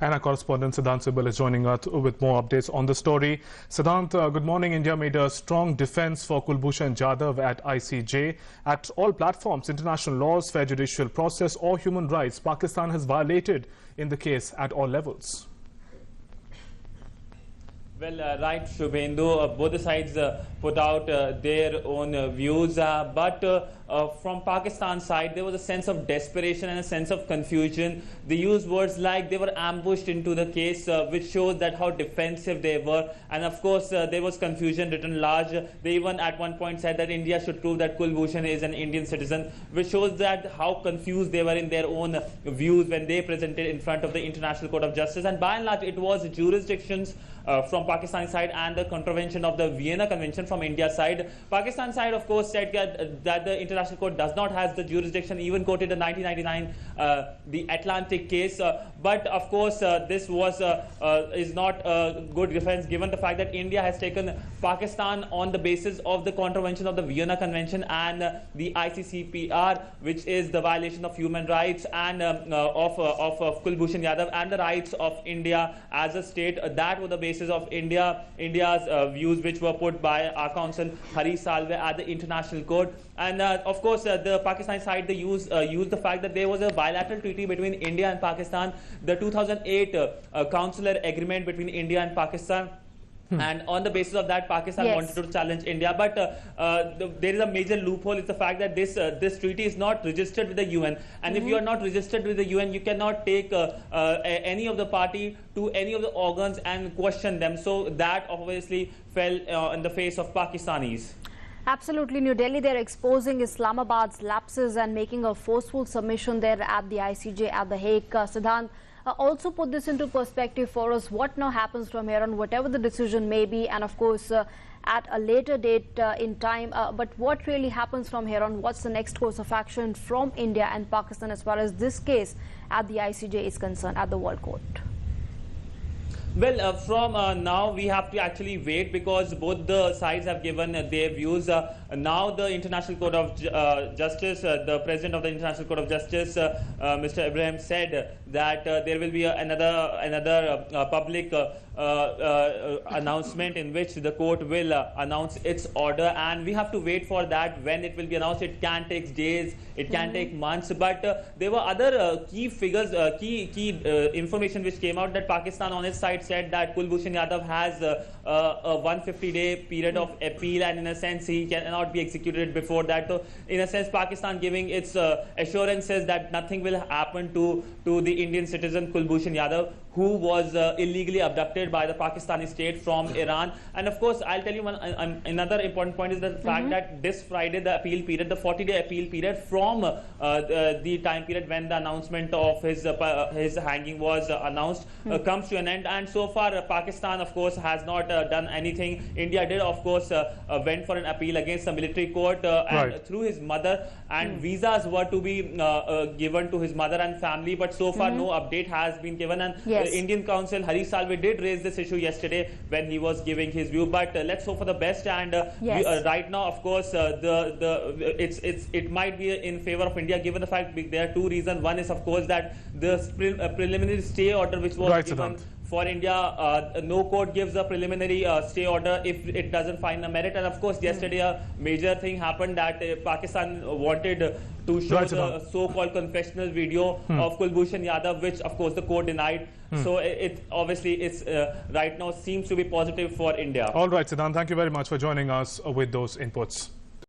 And our correspondent Siddhant Sibal is joining us with more updates on the story. Siddhant, good morning. India made a strong defense for Kulbhushan Jadhav at ICJ. At all platforms, international laws, fair judicial process or human rights, Pakistan has violated in the case at all levels. Well, right, Shubhendu, both the sides put out their own views, but from Pakistan's side, there was a sense of desperation and a sense of confusion. They used words like they were ambushed into the case, which shows that how defensive they were. And of course, there was confusion written large. They even at one point said that India should prove that Kulbhushan is an Indian citizen, which shows that how confused they were in their own views when they presented in front of the International Court of Justice. And by and large, it was jurisdictions from Pakistan side and the contravention of the Vienna Convention from India's side. Pakistan side, of course, said that the International Court does not have the jurisdiction, even quoted the 1999 the Atlantic case. But of course, this was is not a good defense given the fact that India has taken Pakistan on the basis of the contravention of the Vienna Convention and the ICCPR, which is the violation of human rights and of Kulbhushan Jadhav and the rights of India as a state. That was the basis of India's views, which were put by our counsel Hari Salve at the International Court. And of course, the Pakistani side, they used the fact that there was a bilateral treaty between India and Pakistan, the 2008 consular agreement between India and Pakistan. And on the basis of that, Pakistan wanted to challenge India. But there is a major loophole. It's the fact that this treaty is not registered with the UN. And if you are not registered with the UN, you cannot take any of the party to any of the organs and question them. So that obviously fell in the face of Pakistanis. Absolutely. New Delhi, they're exposing Islamabad's lapses and making a forceful submission there at the ICJ at The Hague. Siddhant, also put this into perspective for us. What now happens from here on, whatever the decision may be, and of course at a later date in time. But what really happens from here on? What's the next course of action from India and Pakistan as far as this case at the ICJ is concerned, at the World Court? Well, from now we have to actually wait because both the sides have given their views. Now the International Court of Justice, the President of the International Court of Justice, Mr. Ibrahim, said that there will be another public announcement in which the court will announce its order, and we have to wait for that. When it will be announced, it can take days, it can take months, but there were other key figures, key information which came out that Pakistan on its side said that Kulbhushan Jadhav has a 150-day period of appeal, and in a sense he cannot be executed before that. So in a sense, Pakistan giving its assurances that nothing will happen to the Indian citizen Kulbhushan Jadhav, who was illegally abducted by the Pakistani state from Iran. And of course, I'll tell you another important point is the fact that this Friday, the appeal period, the 40-day appeal period from the time period when the announcement of his hanging was announced comes to an end. And so far, Pakistan, of course, has not done anything. India did, of course, went for an appeal against the military court and through his mother, and visas were to be given to his mother and family. But so far, no update has been given. And the Indian counsel Hari Salve did raise this issue yesterday when he was giving his view. But let's hope for the best. And right now, of course, it might be in favor of India, given the fact there are two reasons. One is, of course, that the preliminary stay order which was given for India, no court gives a preliminary stay order if it doesn't find a merit. And of course, yesterday a major thing happened that Pakistan wanted to show the so-called confessional video of Kulbhushan Jadhav, which of course the court denied. So it obviously it's right now seems to be positive for India. All right, Siddhant, thank you very much for joining us with those inputs.